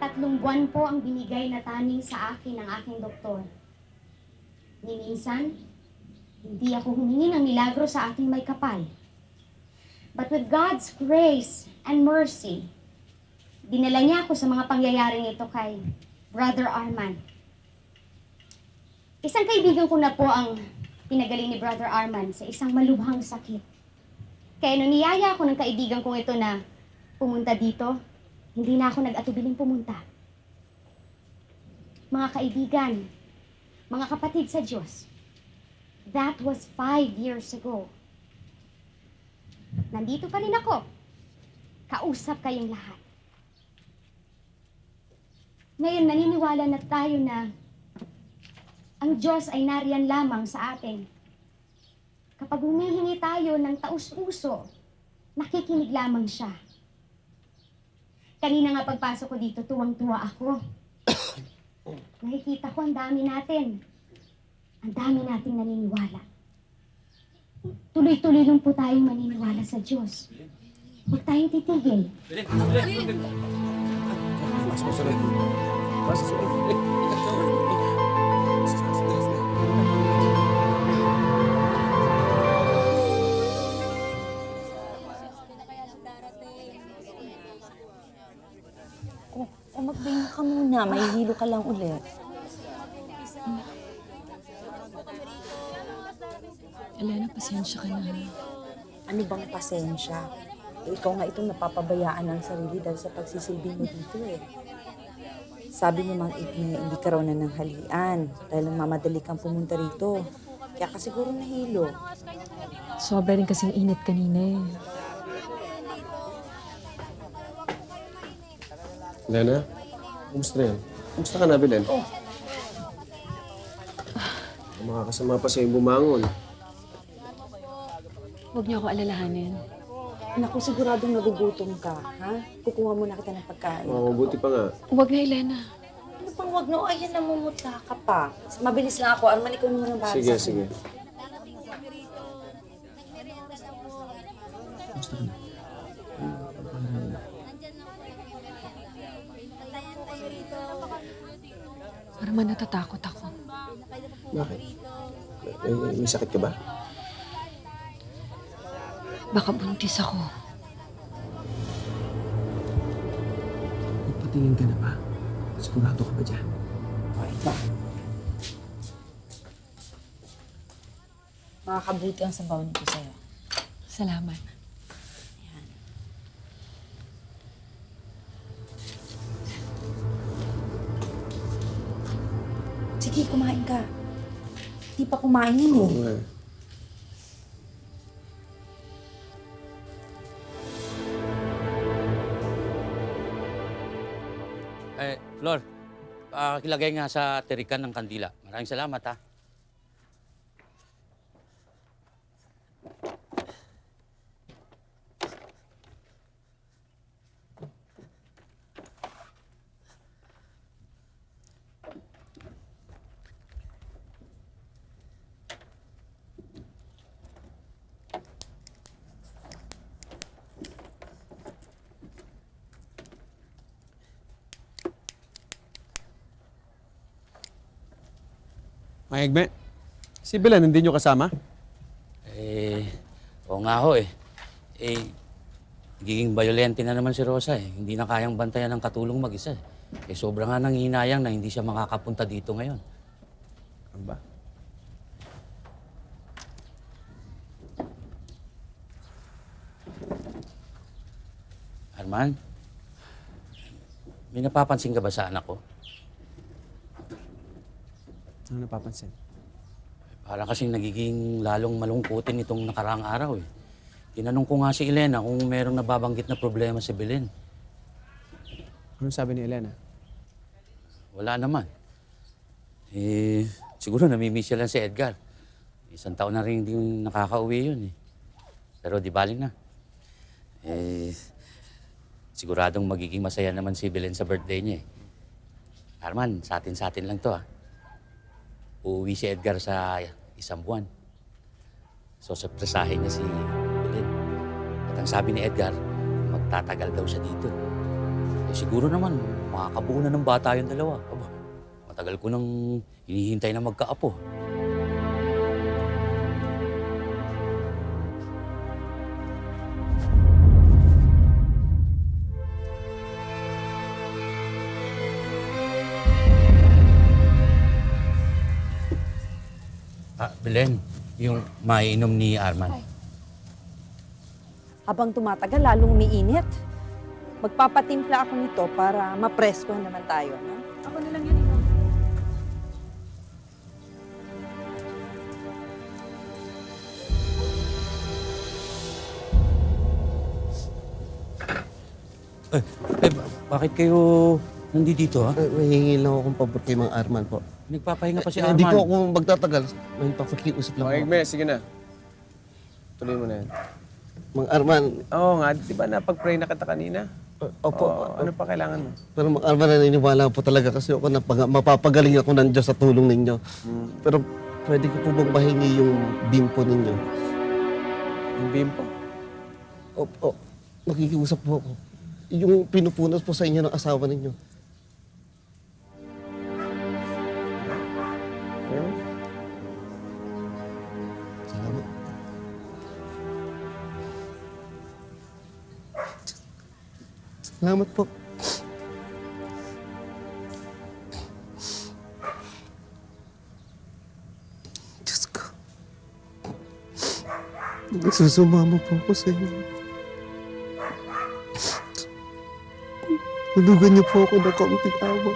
3 buwan po ang binigay na taning sa akin ng aking doktor. Ni minsan, hindi ako humingi ng milagro sa aking may kapal. But with God's grace and mercy, dinala niya ako sa mga pangyayaring ito kay Brother Arman. Isang kaibigan ko na po ang pinagaling ni Brother Arman sa isang malubhang sakit. Kaya nung niyaya ako ng kaibigan kong ito na pumunta dito, hindi na ako nag-atubiling pumunta. Mga kaibigan, mga kapatid sa Diyos, that was 5 years ago. Nandito pa rin ako. Kausap kayong lahat. Ngayon, naniniwala na tayo na ang Diyos ay nariyan lamang sa atin. Kapag humihingi tayo ng taus-puso, nakikinig lamang siya. Kanina nga pagpasok ko dito, tuwang-tuwa ako. Nakikita ko ang dami natin. Ang dami nating naniniwala. Tuloy-tuloy lang po tayong maniniwala sa Diyos. Huwag tayong titigil. Mas masunod. Mas masunod. Magpahinga ka muna. Mahihilo ka lang ulit. Elena, pasensya ka na. Ano bang pasensya? Ikaw nga itong napapabayaan ng sarili dahil sa pagsisilbi mo dito eh. Sabi ni Mang Ignacio, hindi ka raw nananghalian dahil mamadali kang pumunta rito. Kaya ka siguro nahilo. Sobra rin kasing init kanina eh. Lena, kumusta na yan? Kumusta ka na, Belen? Oh. Makakasama pa sa'yo bumangon. Huwag niyo ako alalahanin. Naku, siguradong nagugutom ka, ha? Kukuha muna kita ng pagkain. Mabuti pa nga. Huwag na, Elena. Ano pang wag na? Ayan, namumutla ka pa. Mabilis lang ako. Arman, ikaw muna ng bahala Sige, sa akin. sige. Kumusta ka na? Arman, natatakot ako. Bakit? May sakit ka ba? Baka buntis ako. Nagpatingin ka na ba? Sigurado ka ba dyan? Okay ba? Makakabuti ang sabaw nito sa'yo. Salamat. Yan. Sige, kumain ka. Di pa kumain yun eh. Oo nga. Flor, pakilagay nga sa tirikan ng kandila. Maraming salamat, ha. Maigme, si Belen hindi nyo kasama? Oo nga ho, eh. Nagiging bayolente na naman si Rosa, eh. Hindi na kayang bantayan ng katulong mag-isa, eh. Sobra nga nanghihinayang na hindi siya makakapunta dito ngayon. Ano ba? Arman, may napapansin ka ba sa anak ko? Ano napapansin? Para kasing nagiging lalong malungkutin itong nakaraang araw, eh. Tinanong ko nga si Elena kung merong nababanggit na problema si Belen. Ano sabi ni Elena? Wala naman. Siguro namimiss siya lang si Edgar. 1 taon na rin hindi nakakauwi yun, eh. Pero di baling na. Siguradong magiging masaya naman si Belen sa birthday niya, eh. Arman, sa atin lang to, ah. Uuwi si Edgar sa 1 buwan. So, surpresahin niya si Belen. At ang sabi ni Edgar, magtatagal daw siya dito. Siguro naman, makakabuo na ng bata yung dalawa. Aba, matagal ko nang hinihintay na magkaapo. Belen, yung maiinom ni Arman. Habang tumatagal, lalong umiinit. Magpapatimpla ako nito para mapresko naman tayo, no? Ako na lang yan, ikaw. Bakit kayo nandito, ha? May lang akong pabor kay Mang Arman po. Nagpapahinga pa si Hindi Arman. po ako magtatagal. May pakikiusap lang Mga po. Igme, sige na. Tuloy mo na yan. Mang Arman, Oo nga, di ba napag-pray na kita kanina? opo. Oo, ano pa kailangan mo? Pero Mang Arman, naniniwala po talaga kasi ako na mapapagaling ako ng Diyos sa tulong ninyo. Pero pwede ko po bang mahingi yung bimpo ninyo? Yung bimpo? Opo, nakikiusap po ako. Yung pinupunas po sa inyo ng asawa ninyo. Ayun. Salamat. Salamat po. Diyos ko. Nagsusumama po ako sa inyo. Tulugan niyo po ako ng kaunting awa.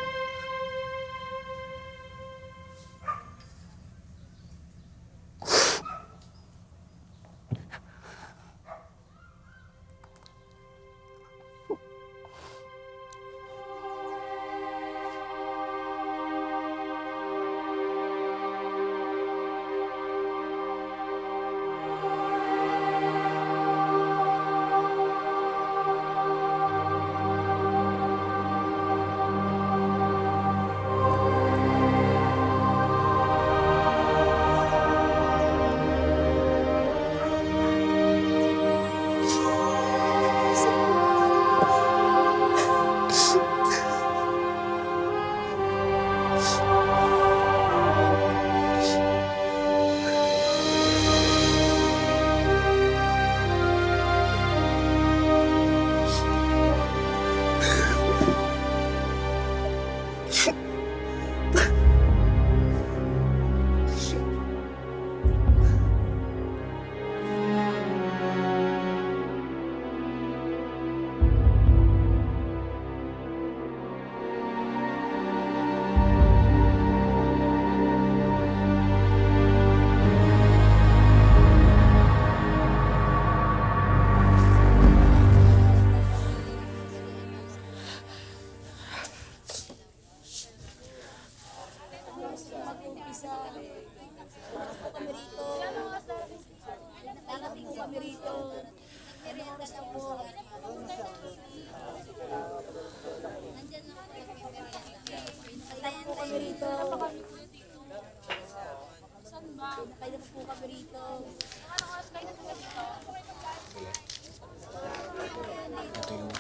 Ito yung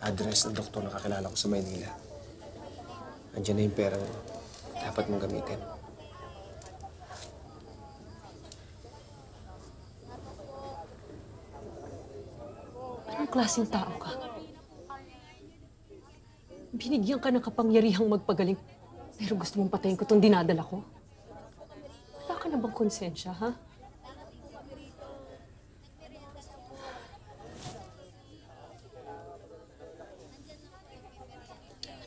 address ng doktor na kakilala ko sa Maynila. Andiyan na yung perang dapat mong gamitin. Anong klaseng tao ka? Binigyan ka ng kapangyarihang magpagaling, pero gusto mong patayin ko itong dinadala ko? Wala ka na bang konsensya, ha?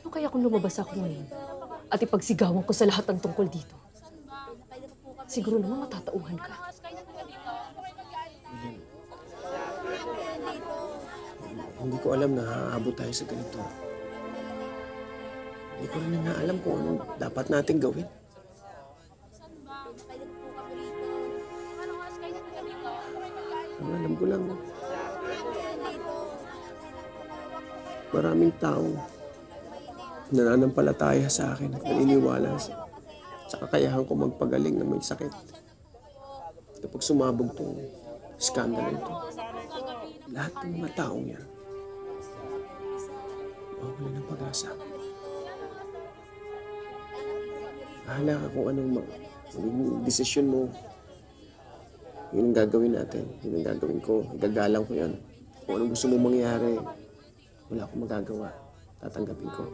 Ano kaya kung lumabas ako ngayon at ipagsigawan ko sa lahat ng tungkol dito? Siguro naman matatauhan ka. Hindi ko alam na haabot tayo sa ganito. Hindi ko rin na alam kung anong dapat natin gawin. Ang alam ko lang, maraming tao nananampalataya sa akin at naniniwala sa kakayahan ko magpagaling na may sakit. Kapag sumabog tong skandalo ito, lahat ng mga taong yan, mawawala ng pag-asa. Bahala ka kung anong maging desisyon mo. Yun ang gagawin natin. Yun ang gagawin ko. Gagalang ko yan. Kung anong gusto mo mangyari, wala akong magagawa. Tatanggapin ko.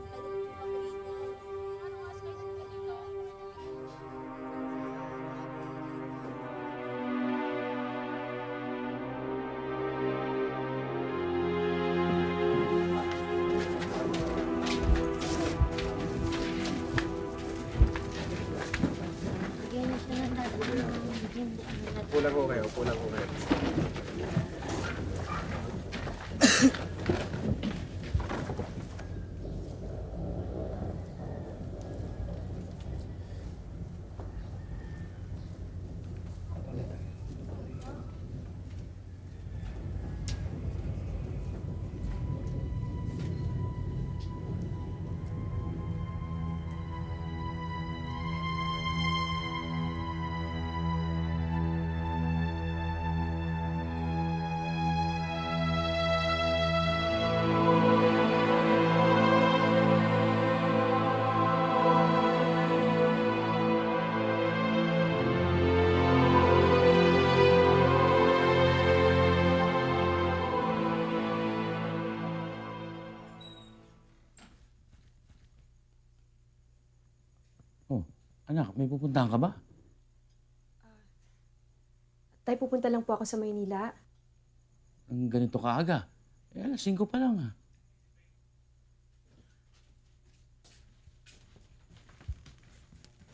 Pulang ko kayo, pulang ko kayo. Oh, anak, may pupuntahan ka ba? Tay, pupunta lang po ako sa Maynila. Ang ganito kaaga. Alas 5 pa lang ah.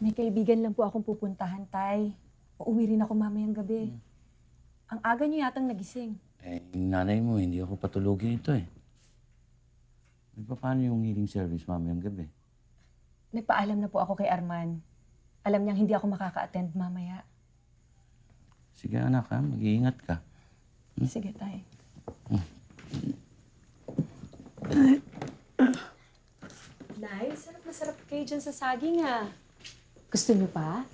May kaibigan lang po akong pupuntahan, Tay. Uuwi rin ako mamayang gabi. Ang aga niyo yatang nagising. Yung nanay mo, hindi ako patulogin ito eh. Paano yung healing service mamayang gabi? Nagpaalam na po ako kay Arman. Alam niyang hindi ako makaka-attend mamaya. Sige anak ha, mag-iingat ka. Sige, Tay. Nay, sarap na sarap kayo dyan sa saging ah. Gusto niyo pa?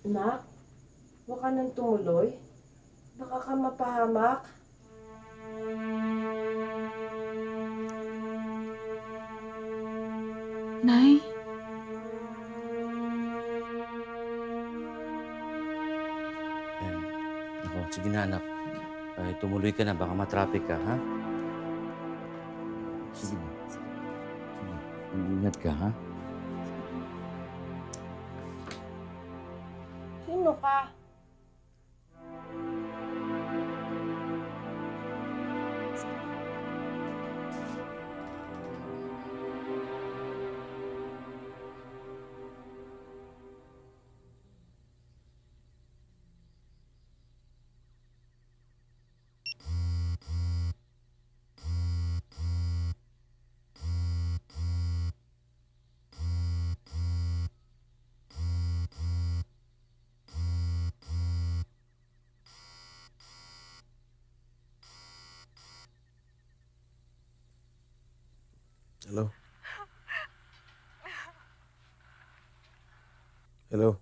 Nak, huwag ka nang tumuloy. Baka ka mapahamak. Nay? Ako, sige na anak. Ay, tumuloy ka na, baka matraffic ka, ha? Sige na. Sige. Ingat ka, ha? Sino ka? Hello? Hello?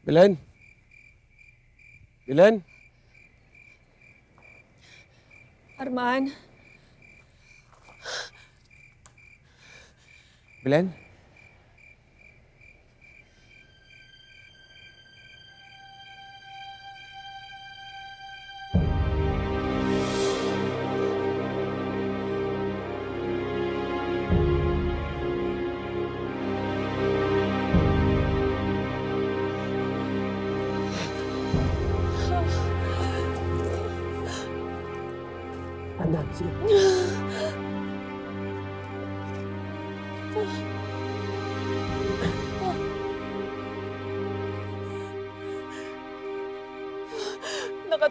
Belen? Belen? Arman, Belen? Anak, sige.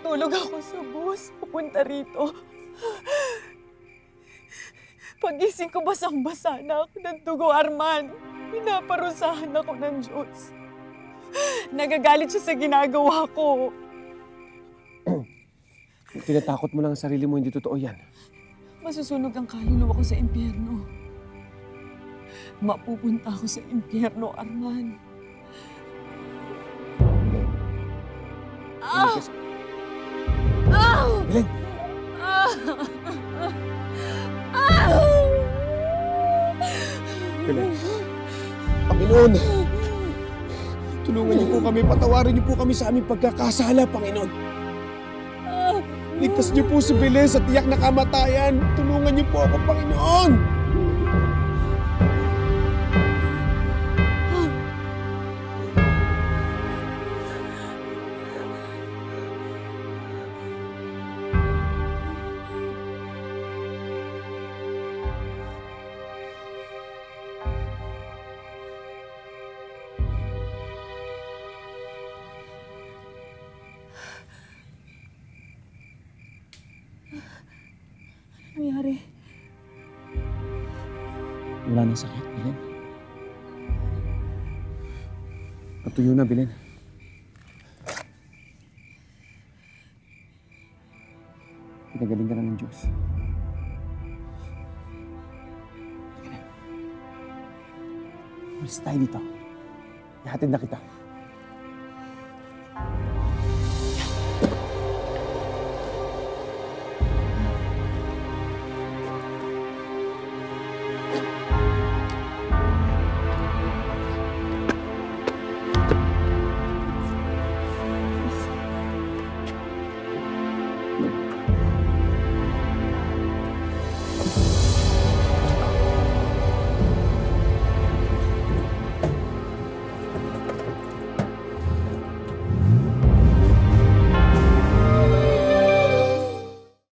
Natutulog ako sa bus papunta rito. Pagising ko, basang-basa na ako ng dugo, Arman. Pinaparusahan ako ng Diyos. Nagagalit siya sa ginagawa ko. Tinatakot mo lang ang sarili mo, hindi totoo yan. Masusunog ang kaluluwa ko sa impyerno. Mapupunta ako sa impyerno, Arman. Belen. Belen! Belen! Panginoon! Tulungan niyo po kami, patawarin niyo po kami sa aming pagkakasala, Panginoon. Ligtas niyo po si Belen sa tiyak na kamatayan. Tulungan niyo po ako, Panginoon! Nangyari? Wala nang sakit, Belen. Patuyo na, Belen. Pinagaling ka na ng Diyos. Sige na. Malis tayo dito. Ihatid na kita.